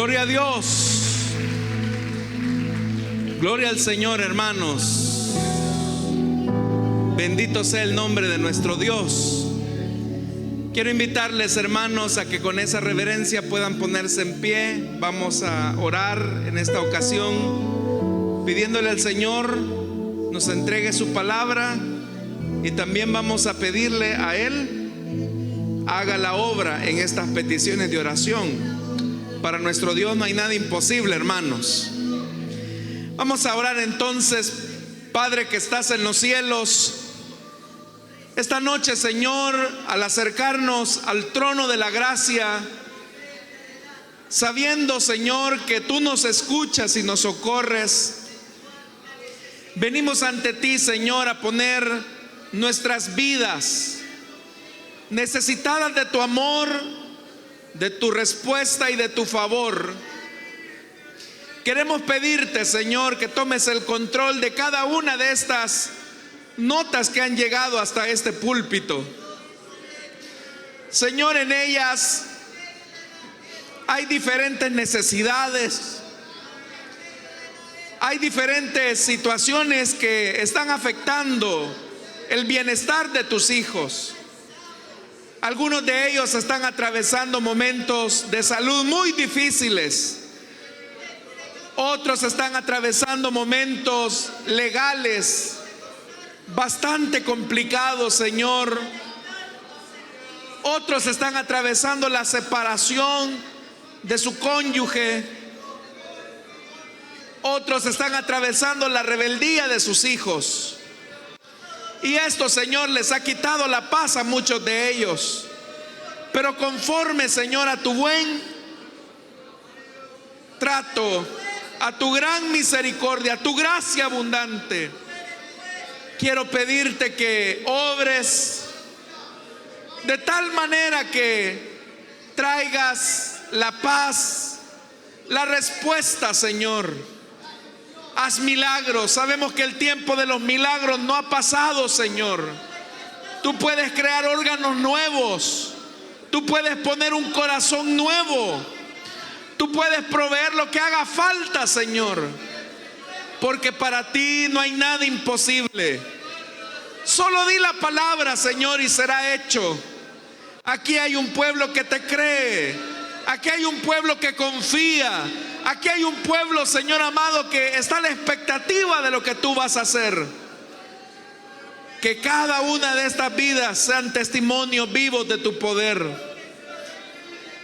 Gloria a Dios. Gloria al Señor, hermanos. Bendito sea el nombre de nuestro Dios. Quiero invitarles, hermanos, a que con esa reverencia puedan ponerse en pie. Vamos a orar en esta ocasión, pidiéndole al Señor nos entregue su palabra, y también vamos a pedirle a Él haga la obra en estas peticiones de oración. Para nuestro Dios no hay nada imposible, hermanos. Vamos a orar entonces. Padre que estás en los cielos, esta noche, Señor, al acercarnos al trono de la gracia, sabiendo, Señor, que tú nos escuchas y nos socorres, venimos ante ti, Señor, a poner nuestras vidas necesitadas de tu amor, de tu respuesta y de tu favor. Queremos pedirte, Señor, que tomes el control de cada una de estas notas que han llegado hasta este púlpito. Señor, en ellas hay diferentes necesidades, hay diferentes situaciones que están afectando el bienestar de tus hijos. Algunos de ellos están atravesando momentos de salud muy difíciles. Otros están atravesando momentos legales bastante complicados, Señor. Otros están atravesando la separación de su cónyuge. Otros están atravesando la rebeldía de sus hijos. Y esto, Señor, les ha quitado la paz a muchos de ellos. Pero conforme, Señor, a tu buen trato, a tu gran misericordia, a tu gracia abundante, quiero pedirte que obres de tal manera que traigas la paz, la respuesta, Señor. Haz milagros. Sabemos que el tiempo de los milagros no ha pasado, Señor. Tú puedes crear órganos nuevos. Tú puedes poner un corazón nuevo. Tú puedes proveer lo que haga falta, Señor. Porque para ti no hay nada imposible. Solo di la palabra, Señor, y será hecho. Aquí hay un pueblo que te cree. Aquí hay un pueblo que confía. Aquí hay un pueblo, Señor amado, que está a la expectativa de lo que tú vas a hacer. Que cada una de estas vidas sean testimonios vivos de tu poder.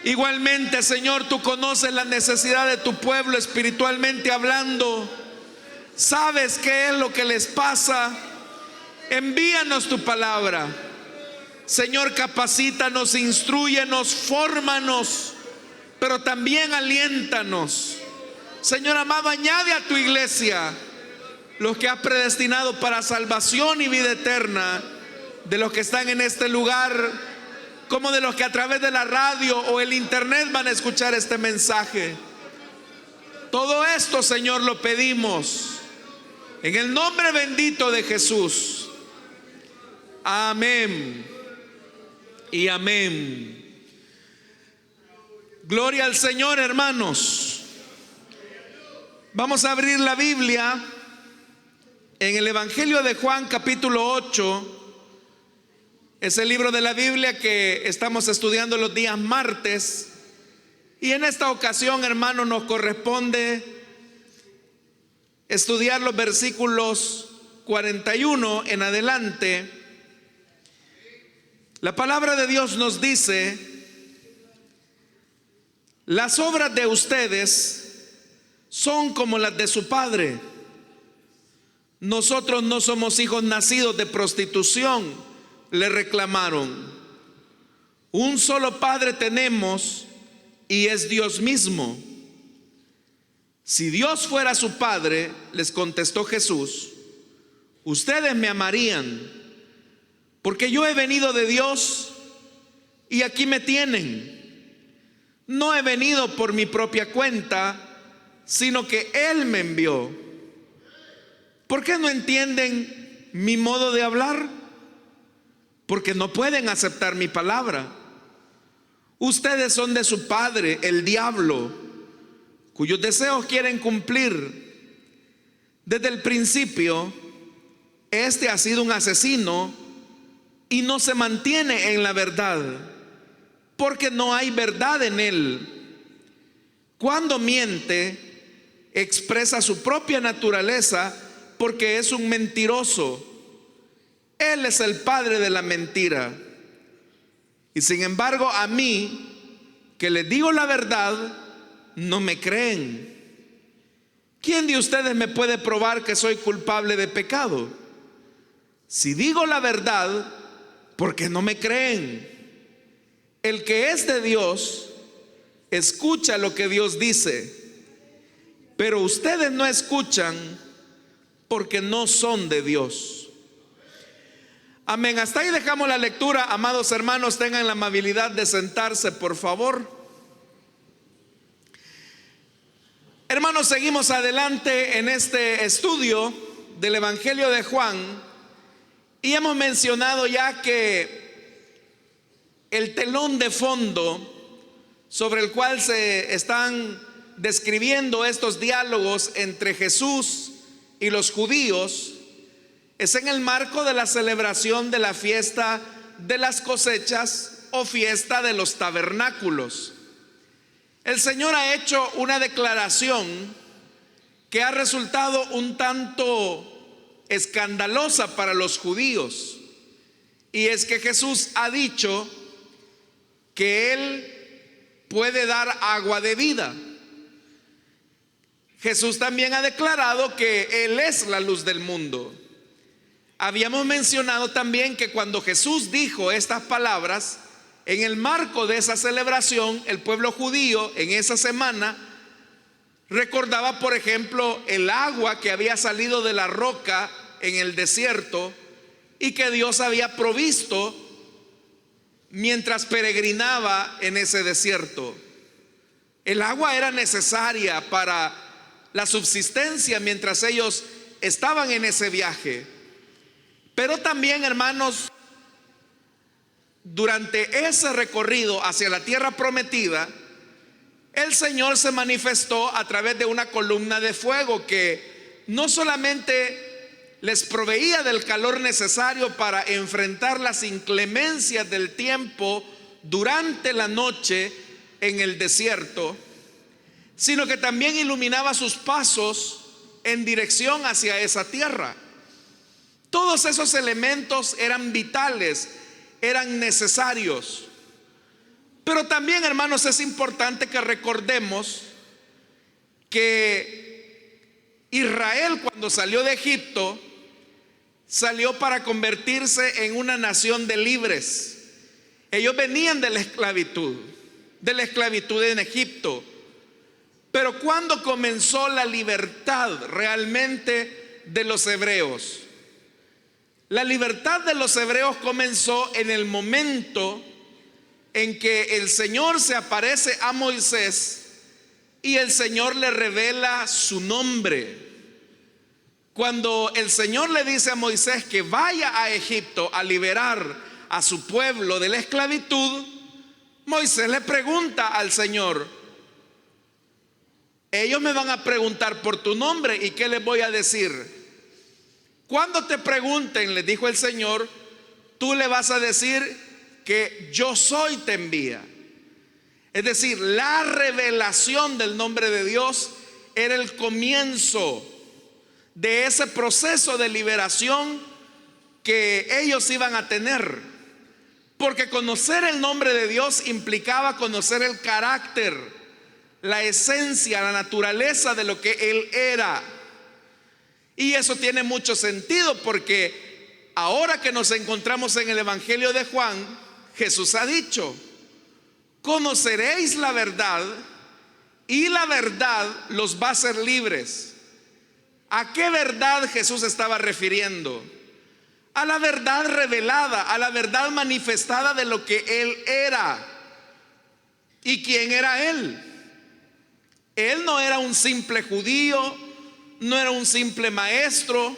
Igualmente, Señor, tú conoces la necesidad de tu pueblo espiritualmente hablando. Sabes qué es lo que les pasa. Envíanos tu palabra. Señor, capacítanos, instrúyenos, fórmanos, pero también aliéntanos. Señor amado, añade a tu iglesia los que has predestinado para salvación y vida eterna, de los que están en este lugar, como de los que a través de la radio o el internet van a escuchar este mensaje. Todo esto, Señor, lo pedimos en el nombre bendito de Jesús. Amén y amén. Gloria al Señor, hermanos. Vamos a abrir la Biblia en el Evangelio de Juan, capítulo 8. Es el libro de la Biblia que estamos estudiando los días martes. Y en esta ocasión, hermanos, nos corresponde estudiar los versículos 41 en adelante. La palabra de Dios nos dice: las obras de ustedes son como las de su padre. Nosotros no somos hijos nacidos de prostitución, le reclamaron. Un solo padre tenemos, y es Dios mismo. Si Dios fuera su padre, les contestó Jesús, ustedes me amarían, porque yo he venido de Dios y aquí me tienen. No he venido por mi propia cuenta, sino que Él me envió. ¿Por qué no entienden mi modo de hablar? Porque no pueden aceptar mi palabra. Ustedes son de su padre, el diablo, cuyos deseos quieren cumplir. Desde el principio, este ha sido un asesino y no se mantiene en la verdad, porque no hay verdad en él. Cuando miente, expresa su propia naturaleza, porque es un mentiroso. Él es el padre de la mentira. Y sin embargo, a mí, que les digo la verdad, no me creen. ¿Quién de ustedes me puede probar que soy culpable de pecado? Si digo la verdad, ¿por qué no me creen? El que es de Dios, escucha lo que Dios dice. Pero ustedes no escuchan porque no son de Dios. Amén. Hasta ahí dejamos la lectura. Amados hermanos, tengan la amabilidad de sentarse, por favor. Hermanos, seguimos adelante en este estudio del Evangelio de Juan y hemos mencionado ya que el telón de fondo sobre el cual se están describiendo estos diálogos entre Jesús y los judíos es en el marco de la celebración de la fiesta de las cosechas o fiesta de los tabernáculos. El Señor ha hecho una declaración que ha resultado un tanto escandalosa para los judíos, y es que Jesús ha dicho que Él puede dar agua de vida. Jesús también ha declarado que Él es la luz del mundo. Habíamos mencionado también que cuando Jesús dijo estas palabras, en el marco de esa celebración, el pueblo judío en esa semana recordaba, por ejemplo, el agua que había salido de la roca en el desierto y que Dios había provisto mientras peregrinaba en ese desierto. El agua era necesaria para la subsistencia mientras ellos estaban en ese viaje. Pero también, hermanos, durante ese recorrido hacia la tierra prometida, el Señor se manifestó a través de una columna de fuego que no solamente les proveía del calor necesario para enfrentar las inclemencias del tiempo durante la noche en el desierto, sino que también iluminaba sus pasos en dirección hacia esa tierra. Todos esos elementos eran vitales, eran necesarios. Pero también, hermanos, es importante que recordemos que Israel, cuando salió de Egipto, salió para convertirse en una nación de libres. Ellos venían de la esclavitud en Egipto. Pero ¿cuándo comenzó la libertad realmente de los hebreos? La libertad de los hebreos comenzó en el momento en que el Señor se aparece a Moisés y el Señor le revela su nombre. Cuando el Señor le dice a Moisés que vaya a Egipto a liberar a su pueblo de la esclavitud, Moisés le pregunta al Señor: ellos me van a preguntar por tu nombre, ¿y qué les voy a decir? Cuando te pregunten, les dijo el Señor, tú le vas a decir que yo soy te envía. Es decir, la revelación del nombre de Dios era el comienzo de ese proceso de liberación que ellos iban a tener. Porque conocer el nombre de Dios implicaba conocer el carácter, la esencia, la naturaleza de lo que Él era. Y eso tiene mucho sentido porque ahora que nos encontramos en el Evangelio de Juan, Jesús ha dicho: conoceréis la verdad y la verdad los va a hacer libres. ¿A qué verdad Jesús estaba refiriendo? A la verdad revelada, a la verdad manifestada de lo que Él era. ¿Y quién era Él? Él no era un simple judío, no era un simple maestro.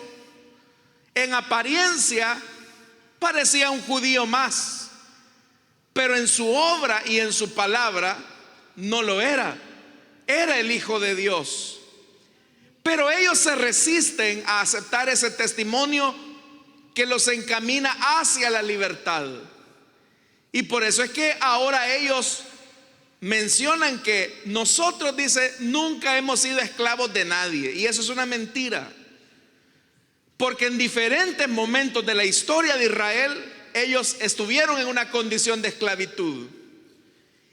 En apariencia parecía un judío más, pero en su obra y en su palabra no lo era. era el Hijo de Dios. Pero ellos se resisten a aceptar ese testimonio que los encamina hacia la libertad. Y por eso es que ahora ellos mencionan que nosotros, dice, nunca hemos sido esclavos de nadie. Y eso es una mentira. Porque en diferentes momentos de la historia de Israel, ellos estuvieron en una condición de esclavitud.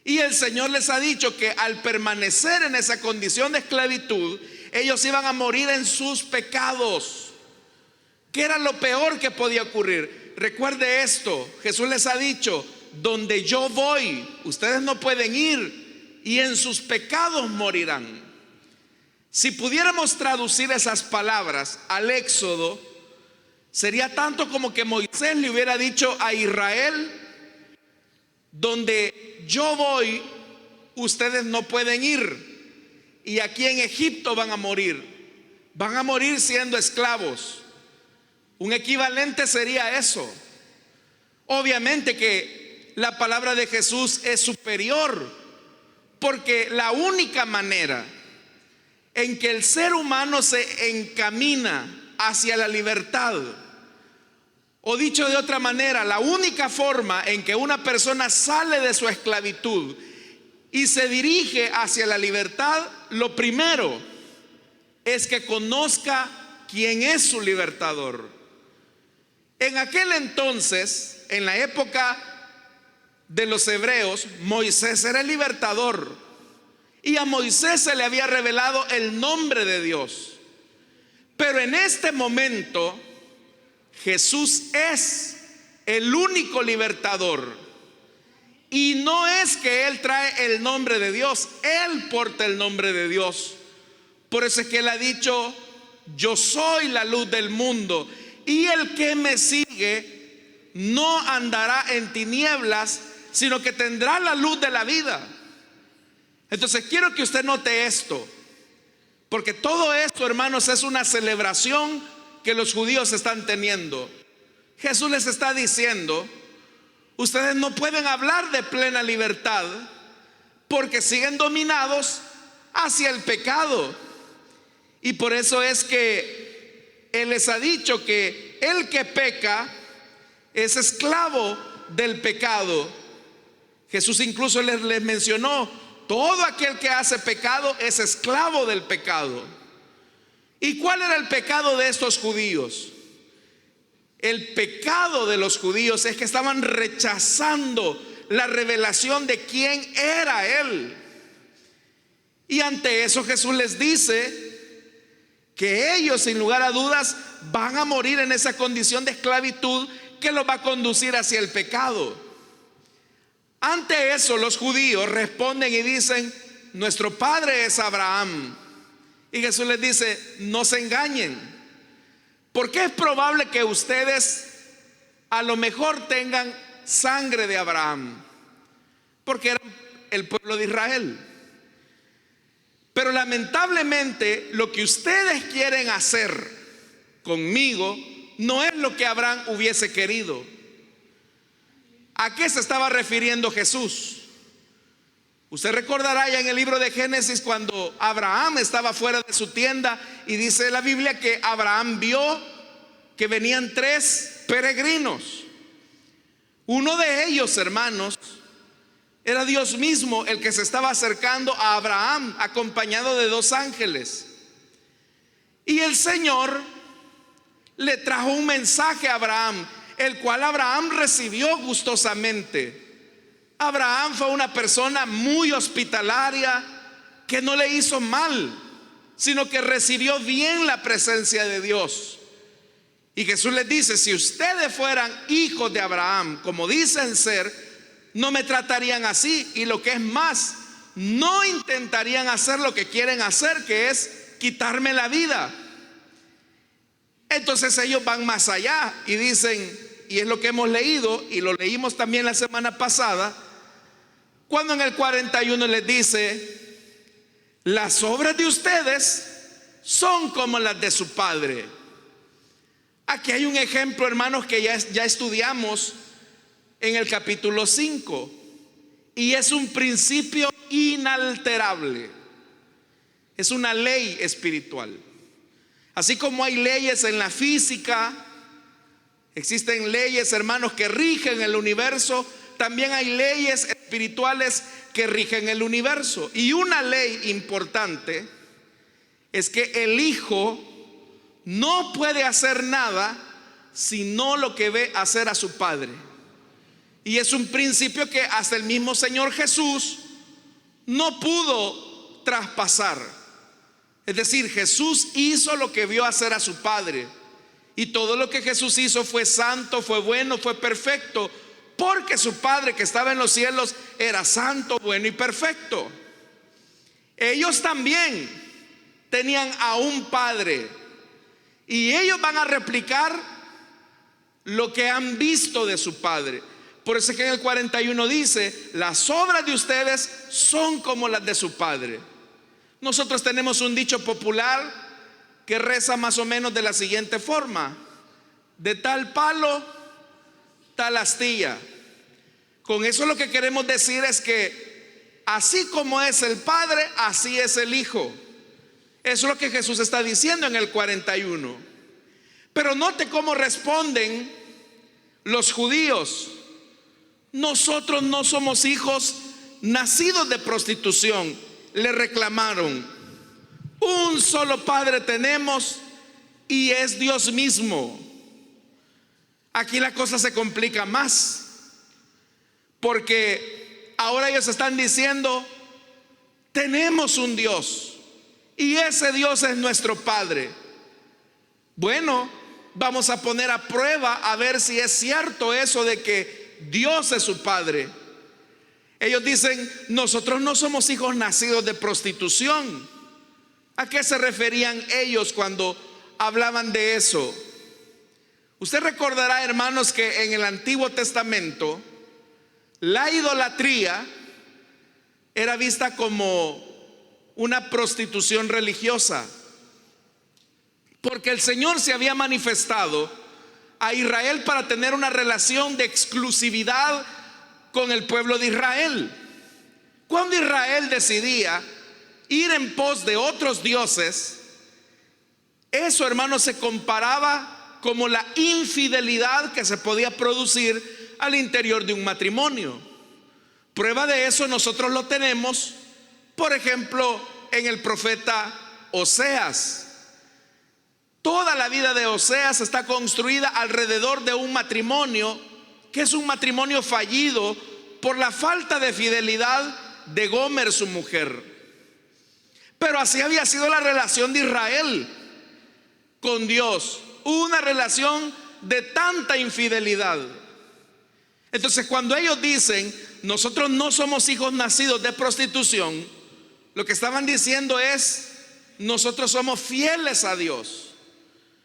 Y el Señor les ha dicho que al permanecer en esa condición de esclavitud, ellos iban a morir en sus pecados, que era lo peor que podía ocurrir. Recuerde esto, Jesús les ha dicho: donde yo voy, ustedes no pueden ir, y en sus pecados morirán. Si pudiéramos traducir esas palabras al Éxodo, sería tanto como que Moisés le hubiera dicho a Israel: donde yo voy, ustedes no pueden ir, y aquí en Egipto van a morir siendo esclavos. Un equivalente sería eso. Obviamente que la palabra de Jesús es superior, porque la única manera en que el ser humano se encamina hacia la libertad, o dicho de otra manera, la única forma en que una persona sale de su esclavitud y se dirige hacia la libertad, lo primero es que conozca quién es su libertador. En aquel entonces, en la época de los hebreos, Moisés era el libertador, y a Moisés se le había revelado el nombre de Dios. Pero en este momento, Jesús es el único libertador, y no es que Él trae el nombre de Dios, Él porta el nombre de Dios. Por eso es que Él ha dicho: yo soy la luz del mundo, y el que me sigue no andará en tinieblas, sino que tendrá la luz de la vida. Entonces quiero que usted note esto, porque todo esto, hermanos, es una celebración que los judíos están teniendo. Jesús les está diciendo: ustedes no pueden hablar de plena libertad porque siguen dominados hacia el pecado. Y por eso es que Él les ha dicho que el que peca es esclavo del pecado. Jesús incluso les mencionó: todo aquel que hace pecado es esclavo del pecado. ¿Y cuál era el pecado de estos judíos? El pecado de los judíos es que estaban rechazando la revelación de quién era Él. Y ante eso Jesús les dice que ellos, sin lugar a dudas, van a morir en esa condición de esclavitud que los va a conducir hacia el pecado. Ante eso los judíos responden y dicen: nuestro padre es Abraham. Y Jesús les dice: no se engañen, porque es probable que ustedes a lo mejor tengan sangre de Abraham, porque eran el pueblo de Israel. Pero lamentablemente lo que ustedes quieren hacer conmigo no es lo que Abraham hubiese querido. ¿A qué se estaba refiriendo Jesús? Usted recordará ya en el libro de Génesis, cuando Abraham estaba fuera de su tienda, y dice la Biblia que Abraham vio que venían 3 peregrinos. Uno de ellos, hermanos, era Dios mismo el que se estaba acercando a Abraham, acompañado de 2 ángeles. Y el Señor le trajo un mensaje a Abraham, el cual Abraham recibió gustosamente. Abraham fue una persona muy hospitalaria, que no le hizo mal, sino que recibió bien la presencia de Dios. Y Jesús les dice: si ustedes fueran hijos de Abraham, como dicen ser, no me tratarían así, y lo que es más, no intentarían hacer lo que quieren hacer, que es quitarme la vida. Entonces ellos van más allá y dicen, y es lo que hemos leído, y lo leímos también la semana pasada, cuando en el 41 les dice: las obras de ustedes son como las de su padre. Aquí hay un ejemplo, hermanos, que ya estudiamos en el capítulo 5, y es un principio inalterable. Es una ley espiritual. Así como hay leyes en la física, existen leyes, hermanos, que rigen el universo, también hay leyes espirituales que rigen el universo. Y una ley importante es que el Hijo no puede hacer nada sino lo que ve hacer a su Padre. Y es un principio que hasta el mismo Señor Jesús no pudo traspasar. Es decir, Jesús hizo lo que vio hacer a su Padre. Y todo lo que Jesús hizo fue santo, fue bueno, fue perfecto, porque su Padre que estaba en los cielos era santo, bueno y perfecto. Ellos también tenían a un Padre, y ellos van a replicar lo que han visto de su Padre. Por eso es que en el 41 dice: las obras de ustedes son como las de su Padre. Nosotros tenemos un dicho popular que reza más o menos de la siguiente forma: de tal palo, tal astilla. Con eso lo que queremos decir es que así como es el Padre, así es el Hijo. Eso es lo que Jesús está diciendo en el 41. Pero note cómo responden los judíos: nosotros no somos hijos nacidos de prostitución. Le reclamaron: un solo Padre tenemos, y es Dios mismo. Aquí la cosa se complica más, porque ahora ellos están diciendo: tenemos un Dios, y ese Dios es nuestro Padre. Bueno, vamos a poner a prueba a ver si es cierto eso de que Dios es su Padre. Ellos dicen: nosotros no somos hijos nacidos de prostitución. ¿A qué se referían ellos cuando hablaban de eso? Usted recordará, hermanos, que en el Antiguo Testamento la idolatría era vista como una prostitución religiosa, porque el Señor se había manifestado a Israel para tener una relación de exclusividad con el pueblo de Israel. Cuando Israel decidía ir en pos de otros dioses, eso, hermanos, se comparaba como la infidelidad que se podía producir al interior de un matrimonio. Prueba de eso nosotros lo tenemos, por ejemplo, en el profeta Oseas. Toda la vida de Oseas está construida alrededor de un matrimonio que es un matrimonio fallido por la falta de fidelidad de Gomer, su mujer. Pero así había sido la relación de Israel con Dios, una relación de tanta infidelidad. Entonces, cuando ellos dicen: nosotros no somos hijos nacidos de prostitución, lo que estaban diciendo es: nosotros somos fieles a Dios,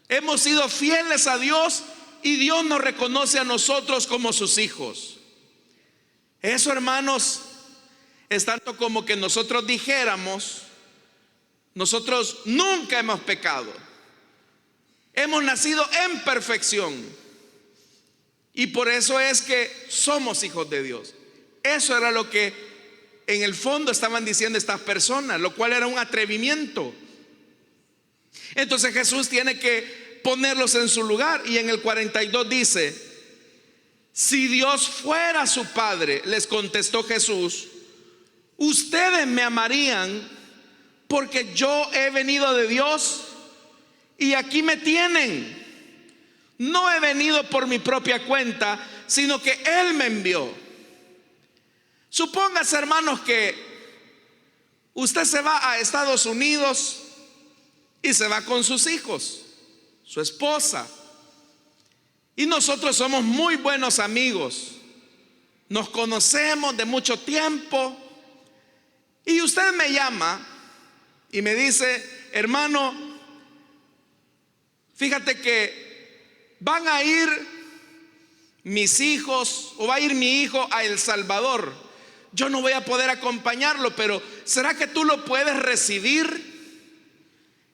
hemos sido fieles a Dios, y Dios nos reconoce a nosotros como sus hijos. Eso, hermanos, es tanto como que nosotros dijéramos: nosotros nunca hemos pecado, hemos nacido en perfección, y por eso es que somos hijos de Dios. Eso era lo que en el fondo estaban diciendo estas personas, lo cual era un atrevimiento. Entonces Jesús tiene que ponerlos en su lugar, y en el 42 dice: si Dios fuera su Padre, les contestó Jesús, ustedes me amarían, porque yo he venido de Dios y aquí me tienen. No he venido por mi propia cuenta, sino que Él me envió. Supóngase, hermanos, que usted se va a Estados Unidos y se va con sus hijos, su esposa, y nosotros somos muy buenos amigos, nos conocemos de mucho tiempo, y usted me llama y me dice: hermano, fíjate que van a ir mis hijos, o va a ir mi hijo a El Salvador. Yo no voy a poder acompañarlo, pero ¿será que tú lo puedes recibir?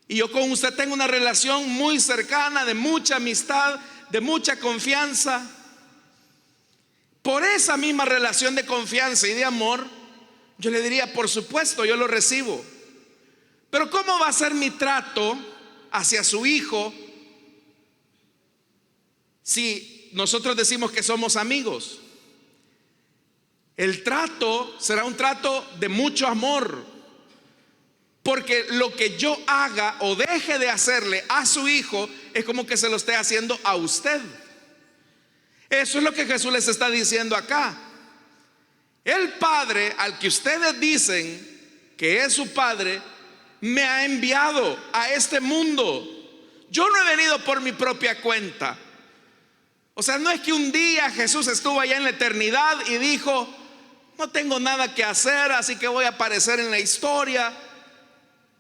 Y yo con usted tengo una relación muy cercana, de mucha amistad, de mucha confianza. Por esa misma relación de confianza y de amor, yo le diría: por supuesto, yo lo recibo. Pero ¿cómo va a ser mi trato hacia su hijo si nosotros decimos que somos amigos? El trato será un trato de mucho amor, porque lo que yo haga o deje de hacerle a su hijo es como que se lo esté haciendo a usted. Eso es lo que Jesús les está diciendo acá. El Padre al que ustedes dicen que es su Padre me ha enviado a este mundo. Yo no he venido por mi propia cuenta. O sea, no es que un día Jesús estuvo allá en la eternidad y dijo: no tengo nada que hacer, así que voy a aparecer en la historia,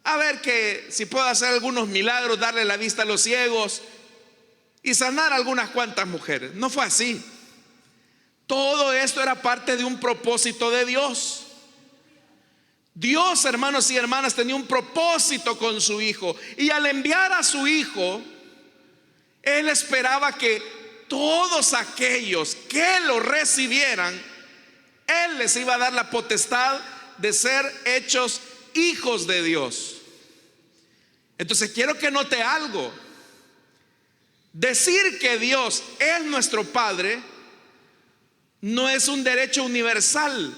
a ver que si puedo hacer algunos milagros, darle la vista a los ciegos y sanar a algunas cuantas mujeres. No fue así. Todo esto era parte de un propósito de Dios. Dios, hermanos y hermanas, tenía un propósito con su hijo, y al enviar a su hijo, Él esperaba que todos aquellos que lo recibieran, Él les iba a dar la potestad de ser hechos hijos de Dios. Entonces quiero que note algo. Decir que Dios es nuestro Padre no es un derecho universal,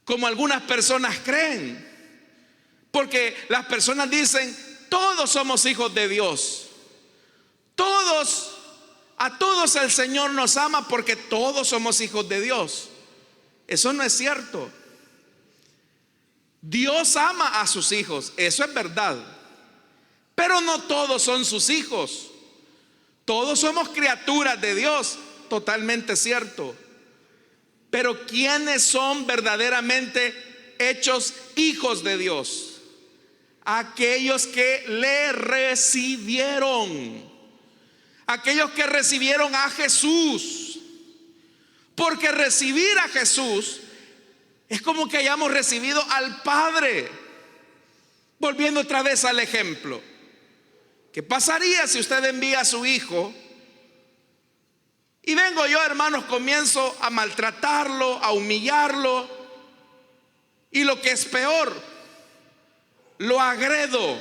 como algunas personas creen. Porque las personas dicen: todos somos hijos de Dios. A todos el Señor nos ama porque todos somos hijos de Dios. Eso no es cierto. Dios ama a sus hijos, eso es verdad, pero no todos son sus hijos. Todos somos criaturas de Dios, totalmente cierto. Pero ¿quiénes son verdaderamente hechos hijos de Dios? Aquellos que le recibieron, aquellos que recibieron a Jesús. Porque recibir a Jesús es como que hayamos recibido al Padre. Volviendo otra vez al ejemplo, ¿qué pasaría si usted envía a su hijo y vengo yo, hermanos, comienzo a maltratarlo, a humillarlo, y lo que es peor, lo agredo?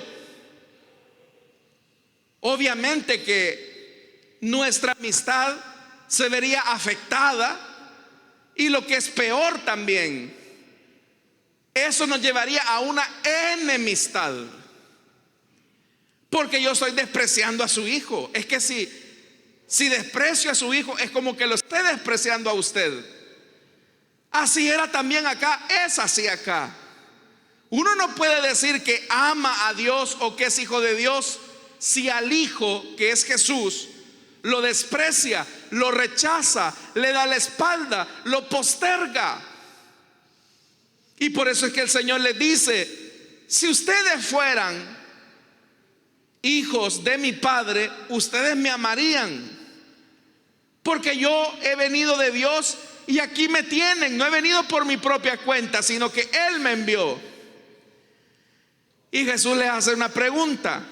Obviamente que nuestra amistad se vería afectada, y lo que es peor también, eso nos llevaría a una enemistad, porque yo estoy despreciando a su hijo. Es que si desprecio a su hijo, es como que lo esté despreciando a usted. Así era también acá, es así acá. Uno no puede decir que ama a Dios o que es hijo de Dios si al hijo, que es Jesús, lo desprecia, lo rechaza, le da la espalda, lo posterga. Y por eso es que el Señor les dice: si ustedes fueran hijos de mi Padre, ustedes me amarían, porque yo he venido de Dios y aquí me tienen. No he venido por mi propia cuenta, sino que Él me envió. Y Jesús les hace una pregunta: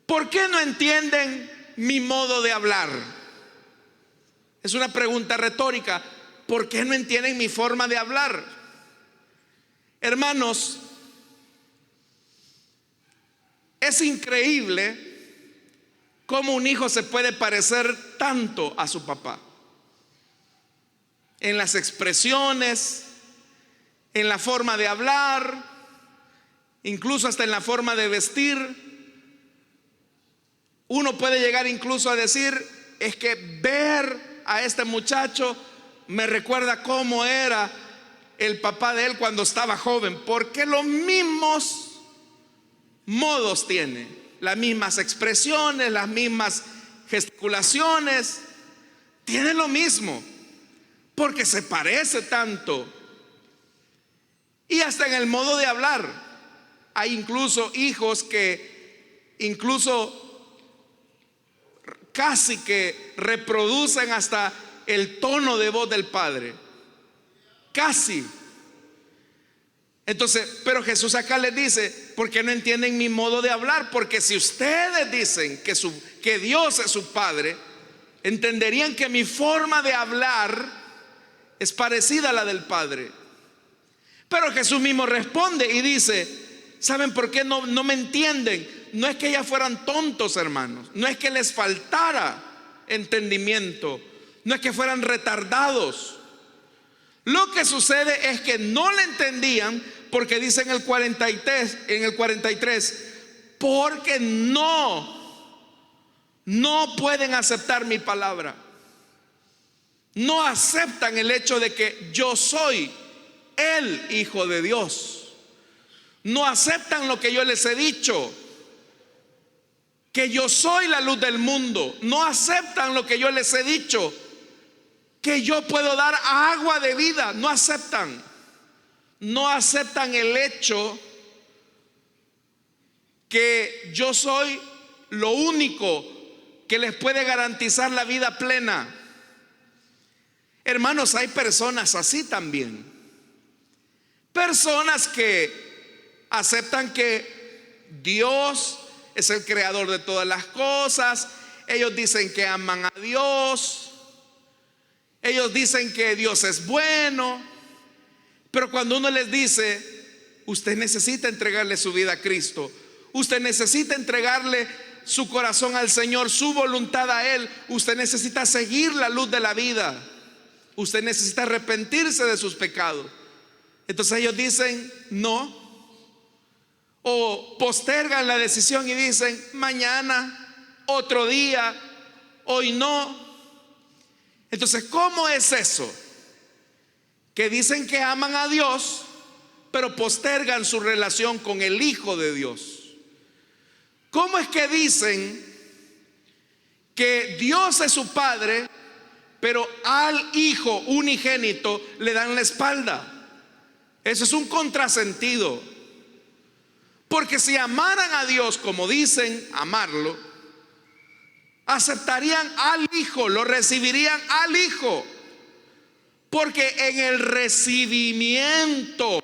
¿por qué no entienden mi modo de hablar? Es una pregunta retórica. ¿Por qué no entienden mi forma de hablar? Hermanos, es increíble cómo un hijo se puede parecer tanto a su papá, en las expresiones, en la forma de hablar, incluso hasta en la forma de vestir. Uno puede llegar incluso a decir: es que ver a este muchacho me recuerda cómo era el papá de él cuando estaba joven, porque los mismos modos tiene, las mismas expresiones, las mismas gesticulaciones, tiene lo mismo, porque se parece tanto. Y hasta en el modo de hablar, hay incluso hijos que incluso casi que reproducen hasta el tono de voz del padre, casi. Entonces, pero Jesús acá les dice: ¿por qué no entienden mi modo de hablar? Porque si ustedes dicen que Dios es su Padre, entenderían que mi forma de hablar es parecida a la del Padre. Pero Jesús mismo responde y dice: ¿Saben por qué no me entienden? No es que ellas fueran tontos, hermanos. No es que les faltara entendimiento. No es que fueran retardados. Lo que sucede es que no le entendían, porque dice en el 43, porque no pueden aceptar mi palabra. No aceptan el hecho de que yo soy el Hijo de Dios. No aceptan lo que yo les he dicho, que yo soy la luz del mundo. No aceptan lo que yo les he dicho, que yo puedo dar agua de vida. No aceptan. No aceptan el hecho que yo soy lo único que les puede garantizar la vida plena. Hermanos, hay personas así también. Personas que aceptan que Dios es el creador de todas las cosas. Ellos dicen que aman a Dios. Ellos dicen que Dios es bueno. Pero cuando uno les dice, usted necesita entregarle su vida a Cristo, usted necesita entregarle su corazón al Señor, su voluntad a Él, usted necesita seguir la luz de la vida, usted necesita arrepentirse de sus pecados, entonces ellos dicen no, o postergan la decisión y dicen mañana, otro día, hoy no. Entonces, ¿cómo es eso? Que dicen que aman a Dios, pero postergan su relación con el Hijo de Dios. ¿Cómo es que dicen que Dios es su Padre, pero al Hijo unigénito le dan la espalda? Eso es un contrasentido. Porque si amaran a Dios como dicen amarlo, aceptarían al Hijo, lo recibirían al Hijo. Porque en el recibimiento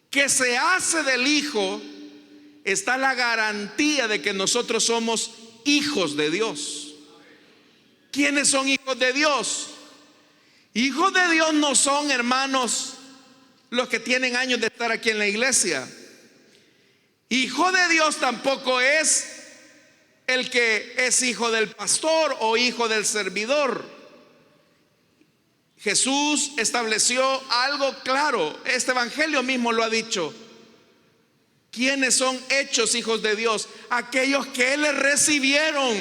que se hace del Hijo está la garantía de que nosotros somos hijos de Dios. ¿Quiénes son hijos de Dios? Hijos de Dios no son, hermanos, los que tienen años de estar aquí en la iglesia. Hijo de Dios tampoco es el que es hijo del pastor o hijo del servidor. Jesús estableció algo claro. Este evangelio mismo lo ha dicho. ¿Quiénes son hechos hijos de Dios? Aquellos que le recibieron.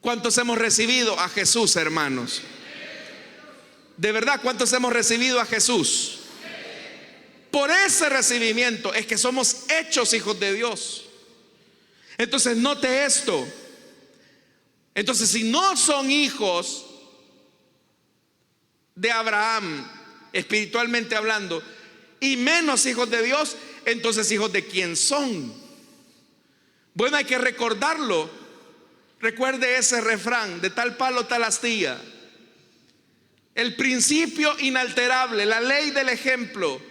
¿Cuántos hemos recibido a Jesús, hermanos? De verdad, ¿cuántos hemos recibido a Jesús? Por ese recibimiento es que somos hechos hijos de Dios. Entonces note esto. Entonces, si no son hijos de Abraham, espiritualmente hablando, y menos hijos de Dios, entonces hijos de quién son. Bueno, hay que recordarlo. Recuerde ese refrán: de tal palo tal astilla. El principio inalterable, la ley del ejemplo.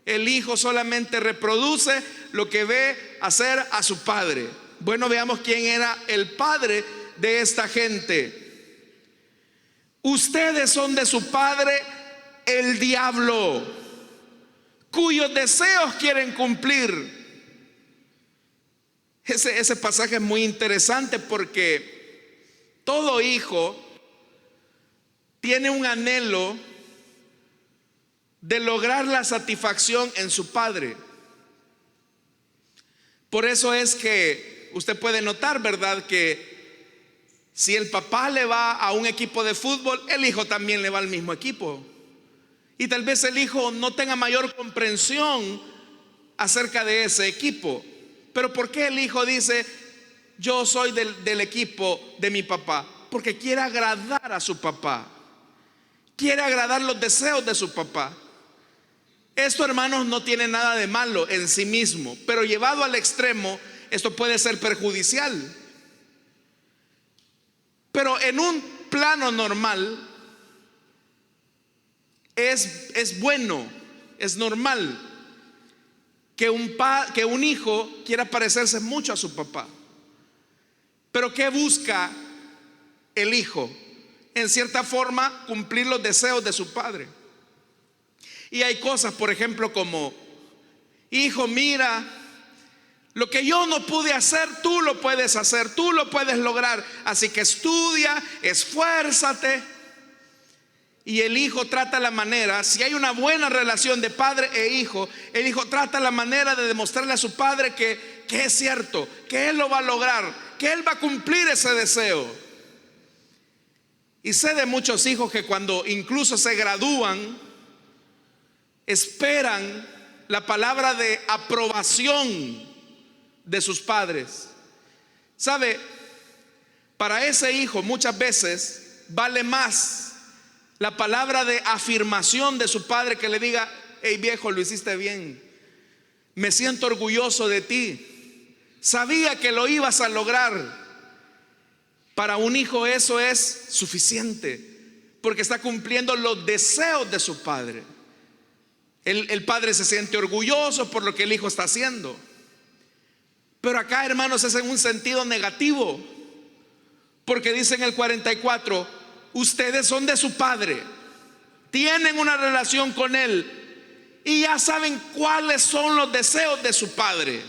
El hijo solamente reproduce lo que ve hacer a su padre. Bueno, veamos quién era el padre de esta gente. Ustedes son de su padre el diablo, cuyos deseos quieren cumplir. Ese pasaje es muy interesante porque todo hijo tiene un anhelo de lograr la satisfacción en su padre. Por eso es que usted puede notar, ¿verdad?, que si el papá le va a un equipo de fútbol, el hijo también le va al mismo equipo. Y tal vez el hijo no tenga mayor comprensión acerca de ese equipo. Pero ¿por qué el hijo dice yo soy del equipo de mi papá? Porque quiere agradar a su papá, quiere agradar los deseos de su papá. Esto, hermanos, no tiene nada de malo en sí mismo, pero llevado al extremo, esto puede ser perjudicial. Pero en un plano normal es bueno, es normal que un hijo quiera parecerse mucho a su papá. Pero ¿qué busca el hijo? En cierta forma, cumplir los deseos de su padre. Y hay cosas, por ejemplo, como hijo, mira, lo que yo no pude hacer, tú lo puedes hacer, tú lo puedes lograr. Así que estudia, esfuérzate. Y el hijo trata la manera, si hay una buena relación de padre e hijo, el hijo trata la manera de demostrarle a su padre que es cierto, que él lo va a lograr, que él va a cumplir ese deseo. Y sé de muchos hijos que cuando incluso se gradúan, esperan la palabra de aprobación de sus padres. ¿Sabe? Para ese hijo muchas veces vale más la palabra de afirmación de su padre, que le diga: hey viejo, lo hiciste bien, me siento orgulloso de ti, sabía que lo ibas a lograr. Para un hijo eso es suficiente, porque está cumpliendo los deseos de su padre. El padre se siente orgulloso por lo que el hijo está haciendo. Pero acá, hermanos, es en un sentido negativo, porque dice en el 44: ustedes son de su padre, tienen una relación con él y ya saben cuáles son los deseos de su padre.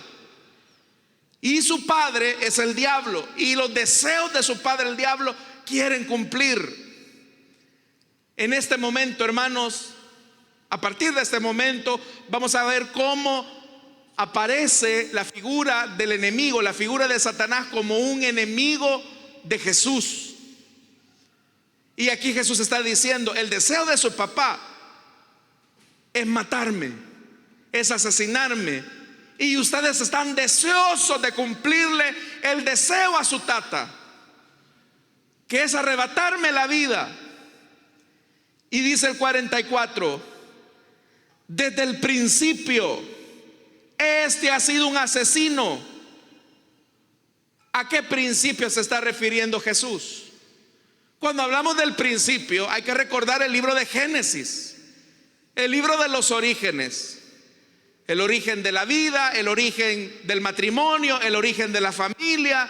Y su padre es el diablo, y los deseos de su padre, el diablo, quieren cumplir. En este momento, hermanos, a partir de este momento vamos a ver cómo aparece la figura del enemigo, la figura de Satanás, como un enemigo de Jesús. Y aquí Jesús está diciendo: el deseo de su papá es matarme, es asesinarme, y ustedes están deseosos de cumplirle el deseo a su tata, que es arrebatarme la vida. Y dice el 44: desde el principio este ha sido un asesino. ¿A qué principio se está refiriendo Jesús? Cuando hablamos del principio, hay que recordar el libro de Génesis, el libro de los orígenes. El origen de la vida, el origen del matrimonio, el origen de la familia,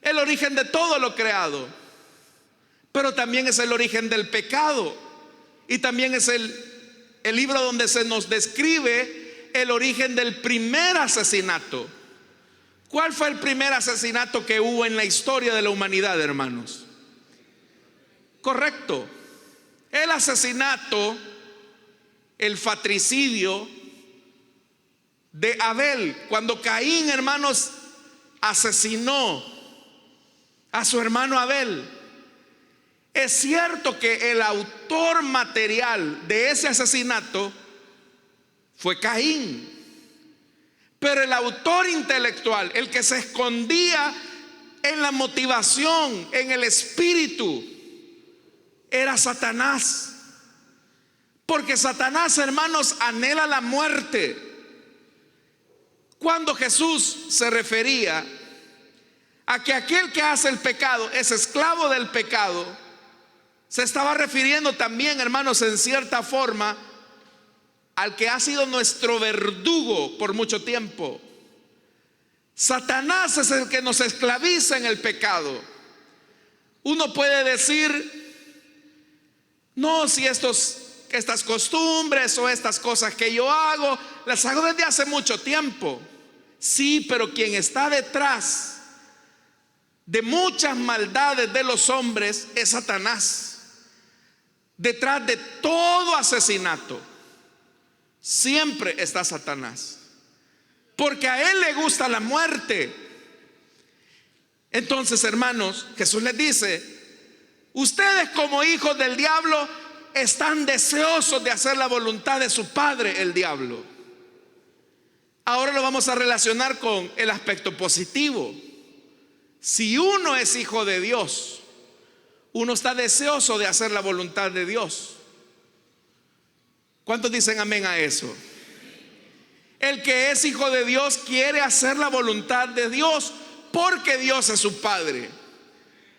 el origen de todo lo creado. Pero también es el origen del pecado. Y también es el libro donde se nos describe el origen del primer asesinato. ¿Cuál fue el primer asesinato que hubo en la historia de la humanidad, hermanos? Correcto, el asesinato, el fratricidio de Abel, cuando Caín, hermanos, asesinó a su hermano Abel. Es cierto que el autor material de ese asesinato fue Caín, pero el autor intelectual, el que se escondía en la motivación, en el espíritu, era Satanás. Porque Satanás, hermanos, anhela la muerte. Cuando Jesús se refería a que aquel que hace el pecado es esclavo del pecado, se estaba refiriendo también, hermanos, en cierta forma, al que ha sido nuestro verdugo por mucho tiempo. Satanás es el que nos esclaviza en el pecado. Uno puede decir: no, si estas costumbres o estas cosas que yo hago, las hago desde hace mucho tiempo. Sí, pero quien está detrás de muchas maldades de los hombres es Satanás. Detrás de todo asesinato siempre está Satanás, porque a él le gusta la muerte. Entonces, hermanos, Jesús les dice: ustedes como hijos del diablo están deseosos de hacer la voluntad de su padre, el diablo. Ahora lo vamos a relacionar con el aspecto positivo. Si uno es hijo de Dios, uno está deseoso de hacer la voluntad de Dios. ¿Cuántos dicen amén a eso? El que es hijo de Dios quiere hacer la voluntad de Dios, porque Dios es su Padre.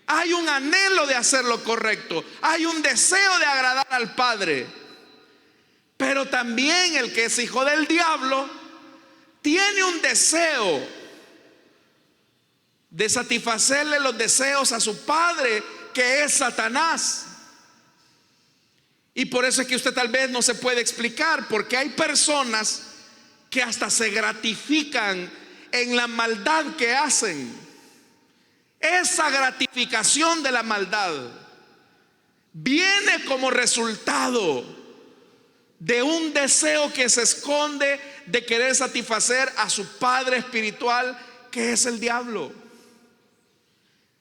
Hay un anhelo de hacer lo correcto, hay un deseo de agradar al Padre. Pero también el que es hijo del diablo tiene un deseo de satisfacerle los deseos a su padre, que es Satanás. Y por eso es que usted tal vez no se puede explicar, porque hay personas que hasta se gratifican en la maldad que hacen. Esa gratificación de la maldad viene como resultado de un deseo que se esconde de querer satisfacer a su padre espiritual, que es el diablo.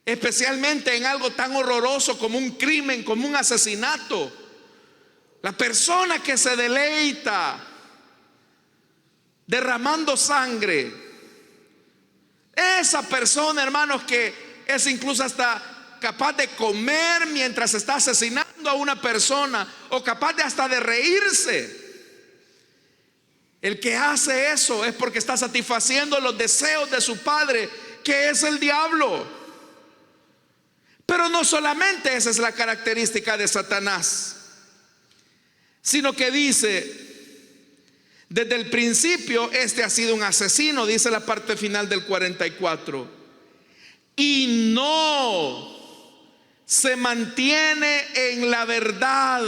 Especialmente en algo tan horroroso como un crimen, como un asesinato. La persona que se deleita derramando sangre, esa persona, hermanos, que es incluso hasta capaz de comer mientras está asesinando a una persona, o capaz de hasta de reírse. El que hace eso es porque está satisfaciendo los deseos de su padre, que es el diablo. Pero no solamente esa es la característica de Satanás, sino que dice: desde el principio este ha sido un asesino, dice la parte final del 44, y no se mantiene en la verdad,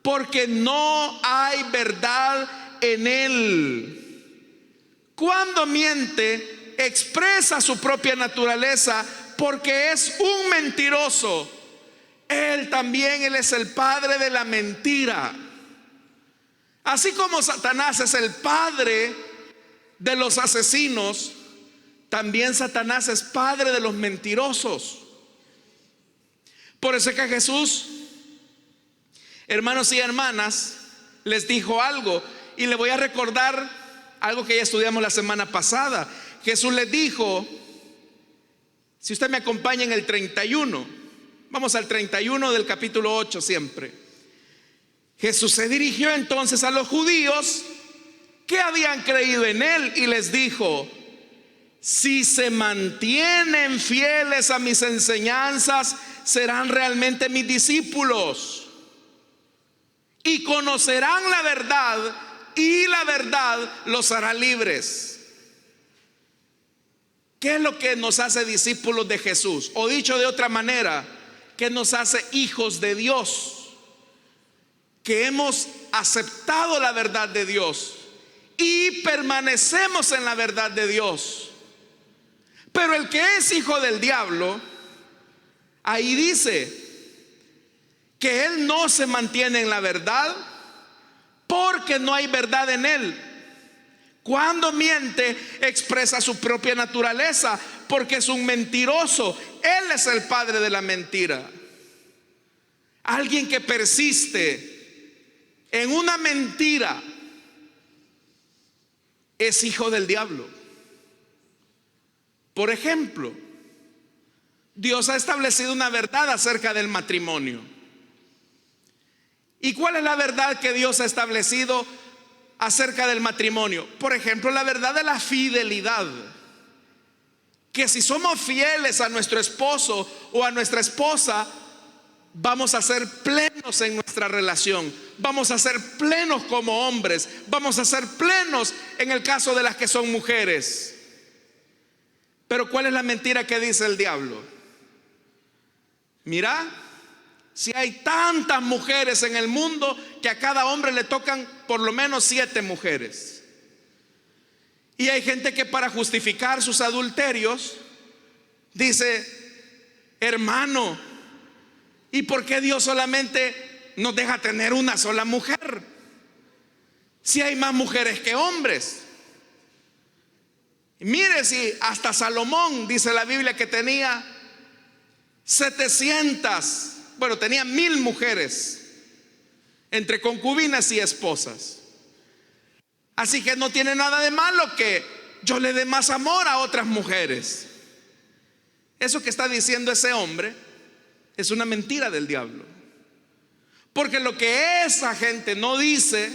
porque no hay verdad en él. Cuando miente, expresa su propia naturaleza, porque es un mentiroso. Él es el padre de la mentira. Así como Satanás es el padre de los asesinos, también Satanás es padre de los mentirosos. Por eso es que Jesús, hermanos y hermanas, les dijo algo, y le voy a recordar algo que ya estudiamos la semana pasada. Jesús les dijo, si usted me acompaña en el 31, vamos al 31 del capítulo 8 siempre. Jesús se dirigió entonces a los judíos que habían creído en él y les dijo: si se mantienen fieles a mis enseñanzas, serán realmente mis discípulos y conocerán la verdad, y la verdad los hará libres. ¿Qué es lo que nos hace discípulos de Jesús? O dicho de otra manera, ¿qué nos hace hijos de Dios? Que hemos aceptado la verdad de Dios y permanecemos en la verdad de Dios. Pero el que es hijo del diablo, ahí dice que él no se mantiene en la verdad, porque no hay verdad en él. Cuando miente, expresa su propia naturaleza, porque es un mentiroso. Él es el padre de la mentira. Alguien que persiste en una mentira es hijo del diablo. Por ejemplo, Dios ha establecido una verdad acerca del matrimonio. ¿Y cuál es la verdad que Dios ha establecido acerca del matrimonio? Por ejemplo, la verdad de la fidelidad. Que si somos fieles a nuestro esposo o a nuestra esposa, vamos a ser plenos en nuestra relación, vamos a ser plenos como hombres, vamos a ser plenos en el caso de las que son mujeres. Pero ¿cuál es la mentira que dice el diablo? Mira, si hay tantas mujeres en el mundo, que a cada hombre le tocan por lo menos 7 mujeres. Y hay gente que para justificar sus adulterios dice: hermano, ¿y por qué Dios solamente nos deja tener una sola mujer? Si hay más mujeres que hombres. Mire, si hasta Salomón, dice la Biblia, que tenía 1000 mujeres, entre concubinas y esposas. Así que no tiene nada de malo que yo le dé más amor a otras mujeres. Eso que está diciendo ese hombre es una mentira del diablo. Porque lo que esa gente no dice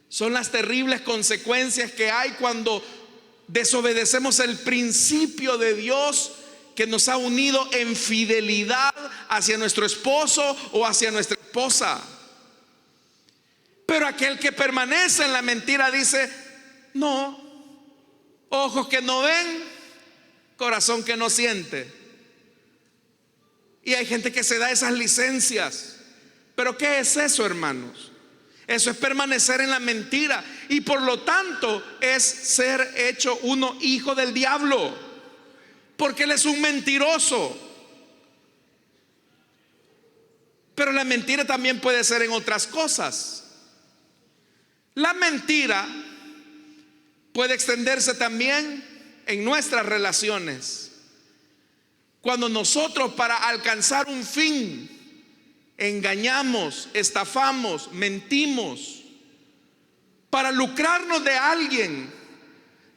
son las terribles consecuencias que hay cuando desobedecemos el principio de Dios, que nos ha unido en fidelidad hacia nuestro esposo o hacia nuestra esposa. Pero aquel que permanece en la mentira dice: no, ojos que no ven, corazón que no siente. Y hay gente que se da esas licencias. Pero ¿qué es eso, hermanos? Eso es permanecer en la mentira. Y por lo tanto es ser hecho uno hijo del diablo, porque él es un mentiroso. Pero la mentira también puede ser en otras cosas. La mentira puede extenderse también en nuestras relaciones. Cuando nosotros, para alcanzar un fin, engañamos, estafamos, mentimos, para lucrarnos de alguien,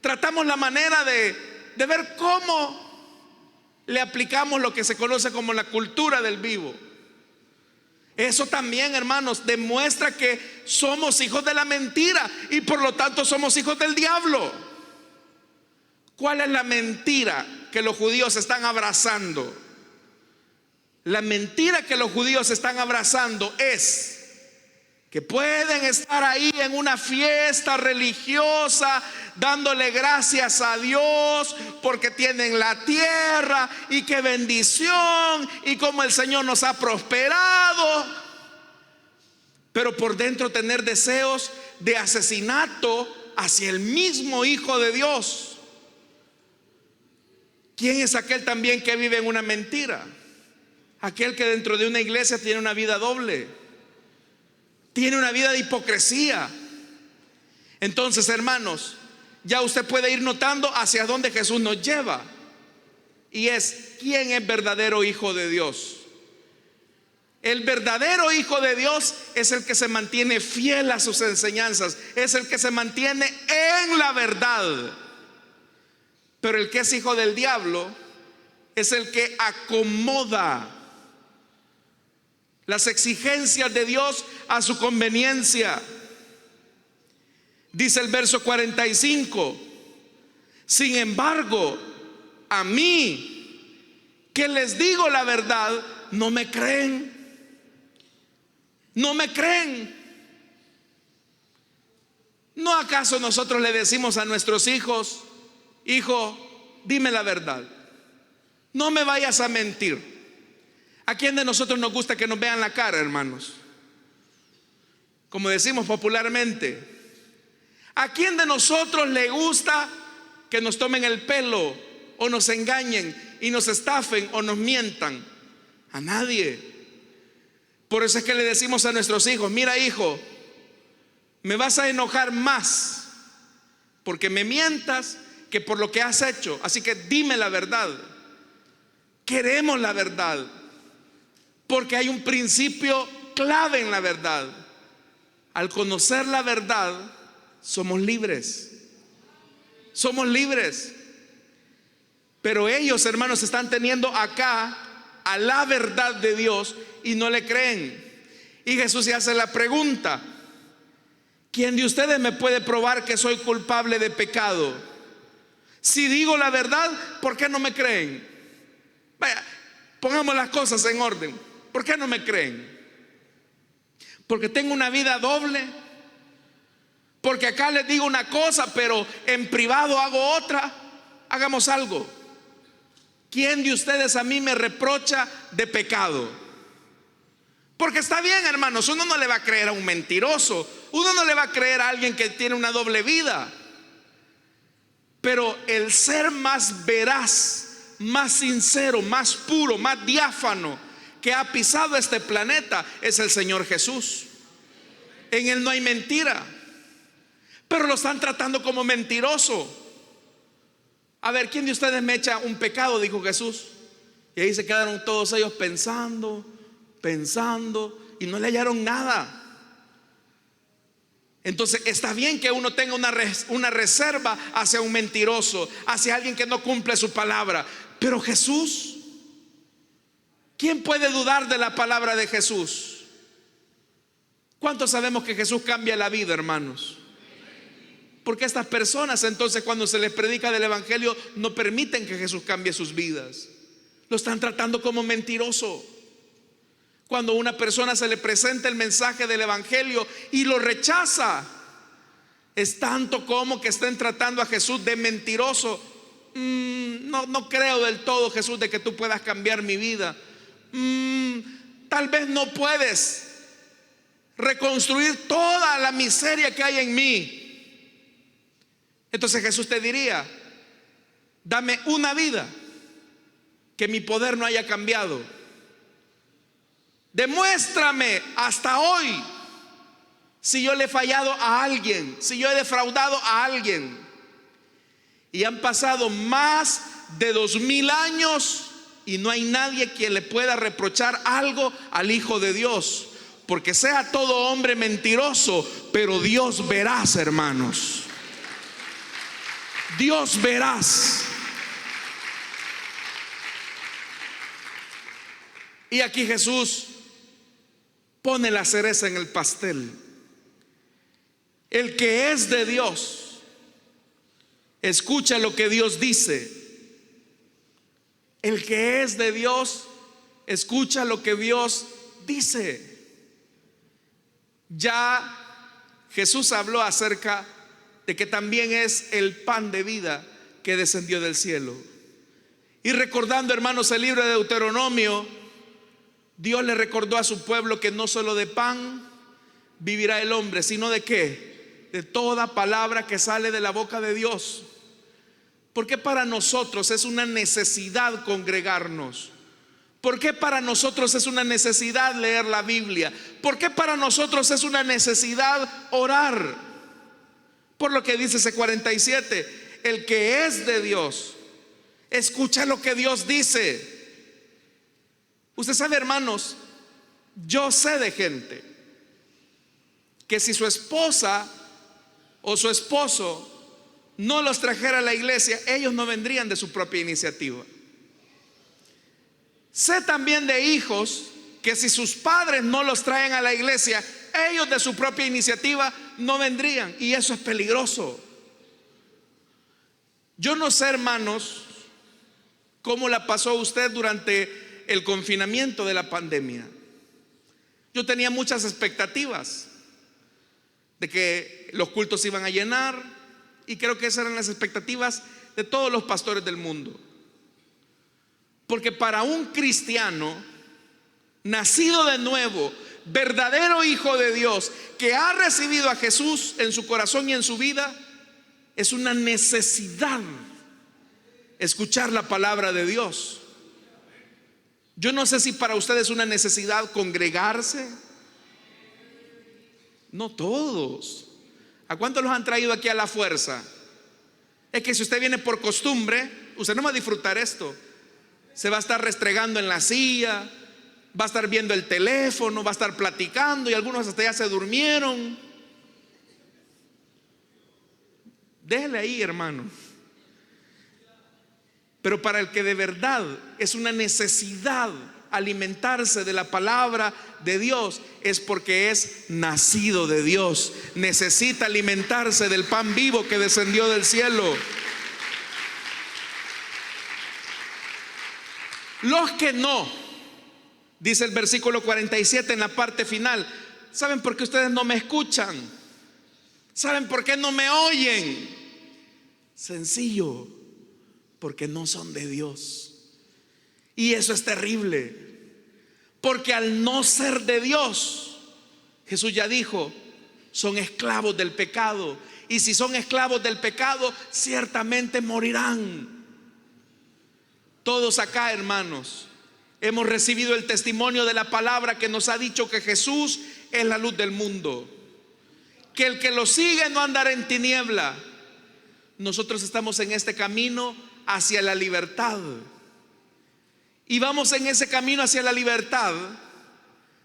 tratamos la manera de ver cómo le aplicamos lo que se conoce como la cultura del vivo. Eso también, hermanos, demuestra que somos hijos de la mentira y por lo tanto somos hijos del diablo. ¿Cuál es la mentira que los judíos están abrazando? La mentira que los judíos están abrazando es que pueden estar ahí en una fiesta religiosa dándole gracias a Dios porque tienen la tierra y qué bendición y cómo el Señor nos ha prosperado, pero por dentro tener deseos de asesinato hacia el mismo Hijo de Dios. ¿Quién es aquel también que vive en una mentira? Aquel que dentro de una iglesia tiene una vida doble, tiene una vida de hipocresía. Entonces, hermanos, ya usted puede ir notando hacia dónde Jesús nos lleva. Y es, ¿quién es verdadero hijo de Dios? El verdadero hijo de Dios es el que se mantiene fiel a sus enseñanzas, es el que se mantiene en la verdad. Pero el que es hijo del diablo es el que acomoda las exigencias de Dios a su conveniencia. Dice el verso 45: sin embargo, a mí, que les digo la verdad, no me creen. No me creen. ¿No acaso nosotros le decimos a nuestros hijos: hijo, dime la verdad, no me vayas a mentir? ¿A quién de nosotros nos gusta que nos vean la cara, hermanos? Como decimos popularmente, ¿a quién de nosotros le gusta que nos tomen el pelo o nos engañen y nos estafen o nos mientan? A nadie. Por eso es que le decimos a nuestros hijos: mira, hijo, me vas a enojar más porque me mientas que por lo que has hecho, así que dime la verdad. Queremos la verdad, porque hay un principio clave en la verdad. Al conocer la verdad, somos libres. Somos libres. Pero ellos, hermanos, están teniendo acá a la verdad de Dios y no le creen. Y Jesús se hace la pregunta: ¿quién de ustedes me puede probar que soy culpable de pecado? Si digo la verdad, ¿por qué no me creen? Vaya, pongamos las cosas en orden. ¿Por qué no me creen? Porque tengo una vida doble, porque acá les digo una cosa, pero en privado hago otra. Hagamos algo. ¿Quién de ustedes a mí me reprocha de pecado? Porque está bien, hermanos, uno no le va a creer a un mentiroso, uno no le va a creer a alguien que tiene una doble vida. Pero el ser más veraz, más sincero, más puro, más diáfano que ha pisado este planeta es el Señor Jesús. En Él no hay mentira, pero lo están tratando como mentiroso. A ver, ¿quién de ustedes me echa un pecado?, dijo Jesús. Y ahí se quedaron todos ellos pensando y no le hallaron nada. Entonces está bien que uno tenga una reserva hacia un mentiroso, hacia alguien que no cumple su palabra. Pero Jesús, ¿quién puede dudar de la palabra de Jesús? ¿Cuántos sabemos que Jesús cambia la vida, hermanos? Porque estas personas, entonces, cuando se les predica del evangelio, no permiten que Jesús cambie sus vidas. Lo están tratando como mentiroso. Cuando a una persona se le presenta el mensaje del evangelio y lo rechaza, es tanto como que estén tratando a Jesús de mentiroso. No creo del todo, Jesús, de que tú puedas cambiar mi vida. Tal vez no puedes. reconstruir toda la miseria que hay en mí. Entonces Jesús te diría: dame una vida que mi poder no haya cambiado. Demuéstrame hasta hoy si yo le he fallado a alguien, si yo he defraudado a alguien. Y han pasado más de 2000 años y no hay nadie quien le pueda reprochar algo al Hijo de Dios, porque sea todo hombre mentiroso, pero Dios verás, hermanos. Dios verás. Y aquí Jesús pone la cereza en el pastel. El que es de Dios escucha lo que Dios dice. El que es de Dios escucha lo que Dios dice. Ya Jesús habló acerca de que también es el pan de vida que descendió del cielo. Y recordando, hermanos, el libro de Deuteronomio, Dios le recordó a su pueblo que no solo de pan vivirá el hombre, sino de qué, de toda palabra que sale de la boca de Dios. Porque para nosotros es una necesidad congregarnos. ¿Por qué para nosotros es una necesidad leer la Biblia? ¿Por qué para nosotros es una necesidad orar? Por lo que dice ese 47, el que es de Dios escucha lo que Dios dice. Usted sabe, hermanos, yo sé de gente que si su esposa o su esposo no los trajera a la iglesia, ellos no vendrían de su propia iniciativa. Sé también de hijos que si sus padres no los traen a la iglesia, ellos de su propia iniciativa no vendrían, y eso es peligroso. Yo no sé, hermanos, cómo la pasó usted durante el confinamiento de la pandemia. Yo tenía muchas expectativas de que los cultos se iban a llenar, y creo que esas eran las expectativas de todos los pastores del mundo. Porque para un cristiano nacido de nuevo, verdadero hijo de Dios, que ha recibido a Jesús en su corazón y en su vida, es una necesidad escuchar la palabra de Dios. Yo no sé si para ustedes es una necesidad congregarse. No todos. ¿A cuántos los han traído aquí a la fuerza? Es que si usted viene por costumbre, usted no va a disfrutar esto. Se va a estar restregando en la silla, va a estar viendo el teléfono, va a estar platicando, y algunos hasta ya se durmieron. Déjele ahí, hermano. Pero para el que de verdad es una necesidad alimentarse de la palabra de Dios, es porque es nacido de Dios. Necesita alimentarse del pan vivo que descendió del cielo. Los que no, dice el versículo 47 en la parte final, ¿saben por qué ustedes no me escuchan? ¿Saben por qué no me oyen? Sencillo, porque no son de Dios. Y eso es terrible, porque al no ser de Dios, Jesús ya dijo, son esclavos del pecado. Y si son esclavos del pecado, ciertamente morirán. Todos acá, hermanos, hemos recibido el testimonio de la palabra que nos ha dicho que Jesús es la luz del mundo, que el que lo sigue no andará en tiniebla. Nosotros estamos en este camino hacia la libertad, y vamos en ese camino hacia la libertad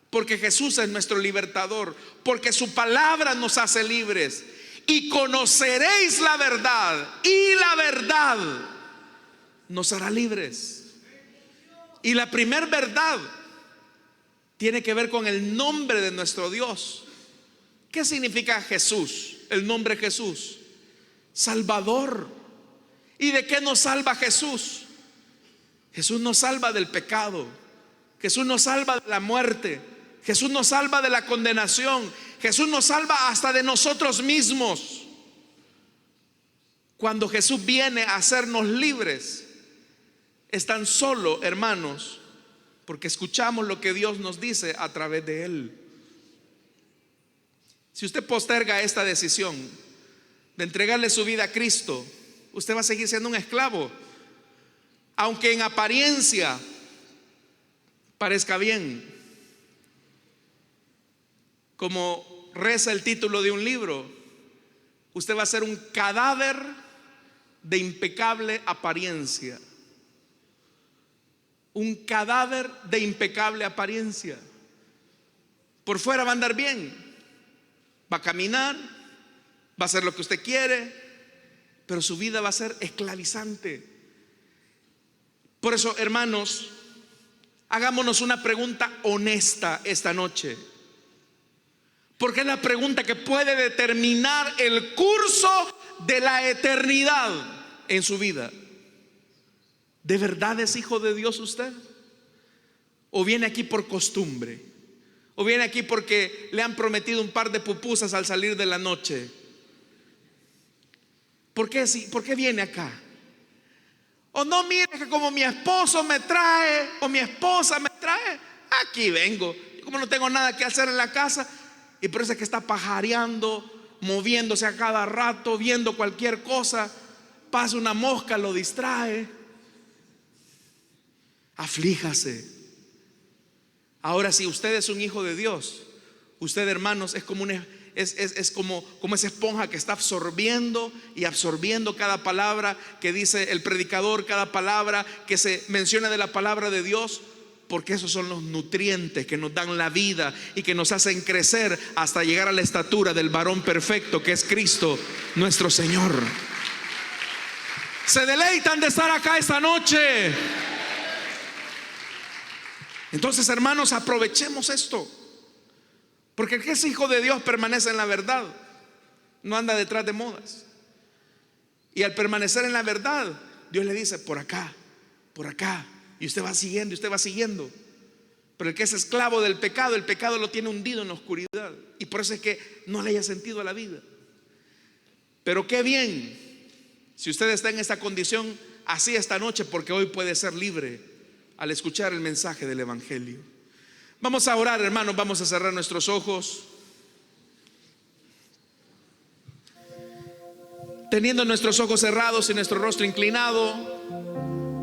porque Jesús es nuestro libertador, porque su palabra nos hace libres. Y conoceréis la verdad, y la verdad nos hará libres. Y la primer verdad tiene que ver con el nombre de nuestro Dios. ¿Qué significa Jesús? El nombre Jesús: Salvador. ¿Y de qué nos salva Jesús? Jesús nos salva del pecado. Jesús nos salva de la muerte. Jesús nos salva de la condenación. Jesús nos salva hasta de nosotros mismos. Cuando Jesús viene a hacernos libres, es tan solo, hermanos, porque escuchamos lo que Dios nos dice a través de Él. Si usted posterga esta decisión de entregarle su vida a Cristo, usted va a seguir siendo un esclavo, aunque en apariencia parezca bien. Como reza el título de un libro, usted va a ser un cadáver de impecable apariencia. Un cadáver de impecable apariencia. Por fuera va a andar bien, va a caminar, va a hacer lo que usted quiere, pero su vida va a ser esclavizante. Por eso, hermanos, hagámonos una pregunta honesta esta noche, porque es la pregunta que puede determinar el curso de la eternidad en su vida. ¿De verdad es hijo de Dios usted? ¿O viene aquí por costumbre? ¿O viene aquí porque le han prometido un par de pupusas al salir de la noche? ¿Por qué viene acá? O no, mire que como mi esposo me trae o mi esposa me trae, aquí vengo. Yo como no tengo nada que hacer en la casa, y por eso es que está pajareando, moviéndose a cada rato, viendo cualquier cosa. Pasa una mosca, lo distrae. Aflíjase. Ahora, si usted es un hijo de Dios, usted, hermanos, es como esa esponja que está absorbiendo y absorbiendo cada palabra que dice el predicador, cada palabra que se menciona de la palabra de Dios, porque esos son los nutrientes que nos dan la vida y que nos hacen crecer hasta llegar a la estatura del varón perfecto que es Cristo nuestro Señor. ¿Se deleitan de estar acá esta noche? Entonces, hermanos, aprovechemos esto, porque el que es hijo de Dios permanece en la verdad, no anda detrás de modas. Y al permanecer en la verdad, Dios le dice: por acá, y usted va siguiendo, Pero el que es esclavo del pecado, el pecado lo tiene hundido en la oscuridad, y por eso es que no le haya sentido a la vida. Pero qué bien si usted está en esta condición así esta noche, porque hoy puede ser libre al escuchar el mensaje del Evangelio. Vamos a orar, hermanos, vamos a cerrar nuestros ojos. Teniendo nuestros ojos cerrados y nuestro rostro inclinado,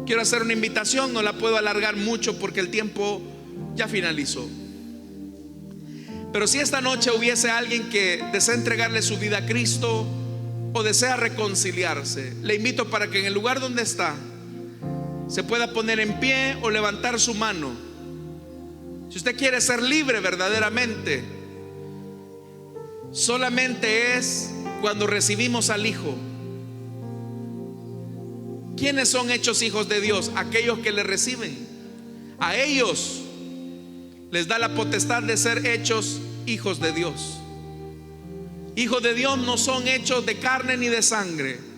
quiero hacer una invitación. No la puedo alargar mucho porque el tiempo ya finalizó. Pero si esta noche hubiese alguien que desea entregarle su vida a Cristo o desea reconciliarse, le invito para que en el lugar donde está se pueda poner en pie o levantar su mano. Si usted quiere ser libre verdaderamente, solamente es cuando recibimos al Hijo. ¿Quiénes son hechos hijos de Dios? Aquellos que le reciben. A ellos les da la potestad de ser hechos hijos de Dios. Hijos de Dios no son hechos de carne ni de sangre.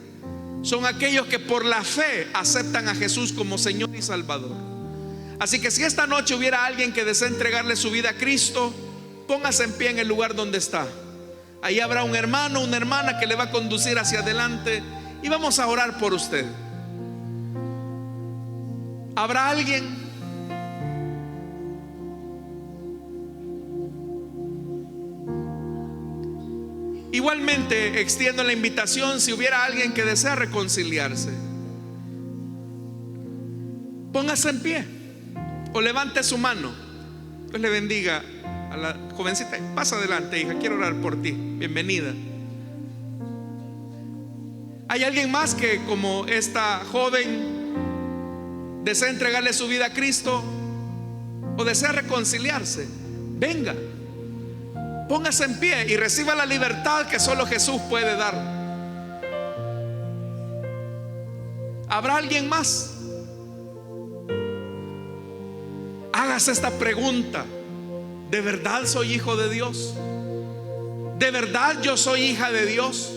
Son aquellos que por la fe aceptan a Jesús como Señor y Salvador. Así que si esta noche hubiera alguien que desea entregarle su vida a Cristo, póngase en pie en el lugar donde está. Ahí habrá un hermano, una hermana que le va a conducir hacia adelante y vamos a orar por usted. ¿Habrá alguien? Igualmente extiendo la invitación, si hubiera alguien que desea reconciliarse, póngase en pie o levante su mano. Dios le bendiga a la jovencita. Pasa adelante, hija, quiero orar por ti. Bienvenida. ¿Hay alguien más que, como esta joven, desea entregarle su vida a Cristo o desea reconciliarse? Venga, póngase en pie y reciba la libertad que solo Jesús puede dar. ¿Habrá alguien más? Hágase esta pregunta: ¿de verdad soy hijo de Dios? ¿De verdad yo soy hija de Dios?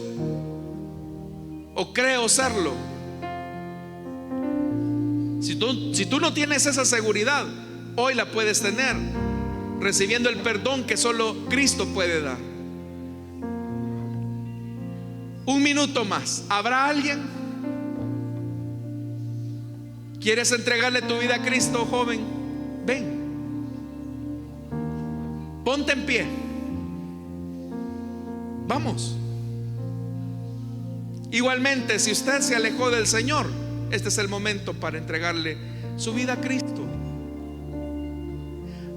¿O creo serlo? Si tú no tienes esa seguridad, hoy la puedes tener, recibiendo el perdón que solo Cristo puede dar. Un minuto más. ¿Habrá alguien? ¿Quieres entregarle tu vida a Cristo, joven? Ven, ponte en pie. Vamos. Igualmente, si usted se alejó del Señor, este es el momento para entregarle su vida a Cristo.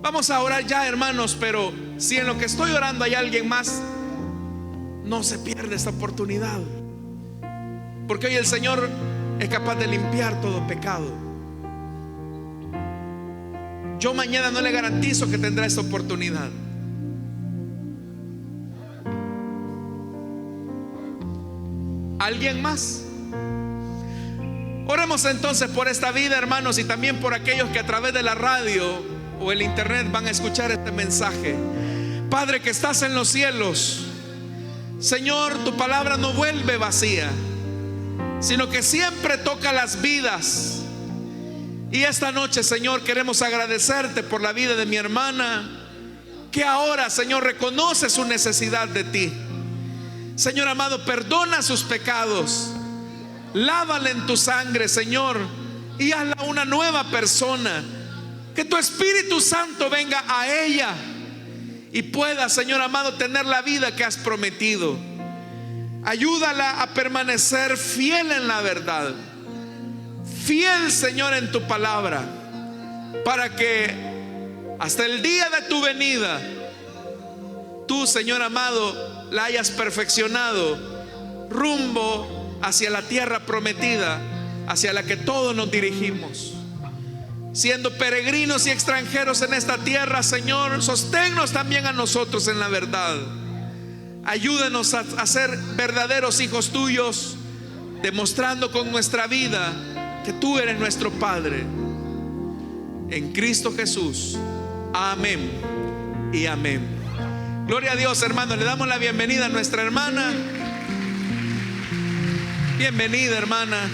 Vamos a orar ya, hermanos, pero si en lo que estoy orando hay alguien más, no se pierda esta oportunidad, porque hoy el Señor es capaz de limpiar todo pecado. Yo mañana no le garantizo que tendrá esta oportunidad. ¿Alguien más? Oremos entonces por esta vida, hermanos, y también por aquellos que a través de la radio o el internet van a escuchar este mensaje. Padre que estás en los cielos, Señor, tu palabra no vuelve vacía, sino que siempre toca las vidas. Y esta noche, Señor, queremos agradecerte por la vida de mi hermana, que ahora, Señor, reconoce su necesidad de ti. Señor amado, perdona sus pecados, lávala en tu sangre, Señor, y hazla una nueva persona. Que tu Espíritu Santo venga a ella y pueda, Señor amado, tener la vida que has prometido. Ayúdala a permanecer fiel en la verdad, fiel, Señor, en tu palabra, para que hasta el día de tu venida, tú, Señor amado, la hayas perfeccionado rumbo hacia la tierra prometida, hacia la que todos nos dirigimos. Siendo peregrinos y extranjeros en esta tierra, Señor, sosténnos también a nosotros en la verdad. Ayúdanos a ser verdaderos hijos tuyos, demostrando con nuestra vida que tú eres nuestro Padre. En Cristo Jesús. Amén y amén. Gloria a Dios, hermanos. Le damos la bienvenida a nuestra hermana. Bienvenida, hermana.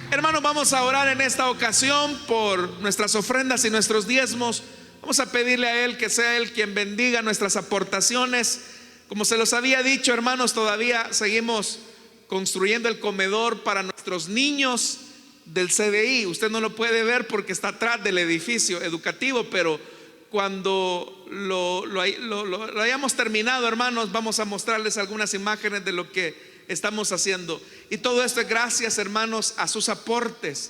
Hermanos, vamos a orar en esta ocasión por nuestras ofrendas y nuestros diezmos. Vamos a pedirle a Él que sea Él quien bendiga nuestras aportaciones. Como se los había dicho, hermanos, todavía seguimos construyendo el comedor para nuestros niños del CDI. Usted no lo puede ver porque está atrás del edificio educativo, pero cuando lo hayamos terminado, hermanos, vamos a mostrarles algunas imágenes de lo que estamos haciendo. Y todo esto es gracias, hermanos, a sus aportes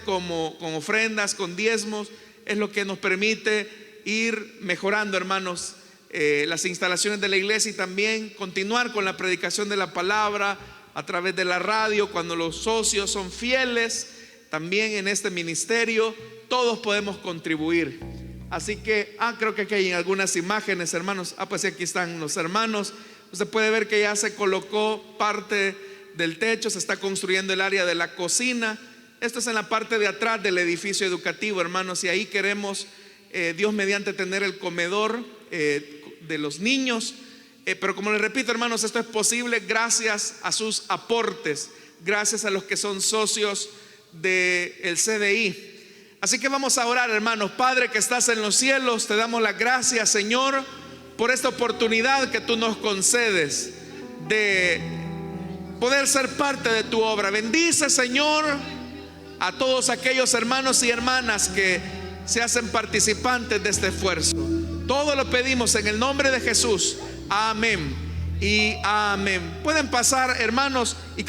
como con ofrendas, con diezmos. Es lo que nos permite ir mejorando, hermanos, las instalaciones de la iglesia, y también continuar con la predicación de la palabra a través de la radio. Cuando los socios son fieles también en este ministerio, todos podemos contribuir. Así que, creo que aquí hay algunas imágenes, hermanos. Pues aquí están los hermanos. Usted puede ver que ya se colocó parte del techo, se está construyendo el área de la cocina. Esto es en la parte de atrás del edificio educativo, hermanos, y ahí queremos, Dios mediante, tener el comedor de los niños. Pero como les repito, hermanos, esto es posible gracias a sus aportes, gracias a los que son socios del CDI. Así que vamos a orar, hermanos. Padre que estás en los cielos, te damos las gracias, Señor, por esta oportunidad que tú nos concedes de poder ser parte de tu obra. Bendice, Señor, a todos aquellos hermanos y hermanas que se hacen participantes de este esfuerzo. Todo lo pedimos en el nombre de Jesús. Amén y amén. Pueden pasar, hermanos, y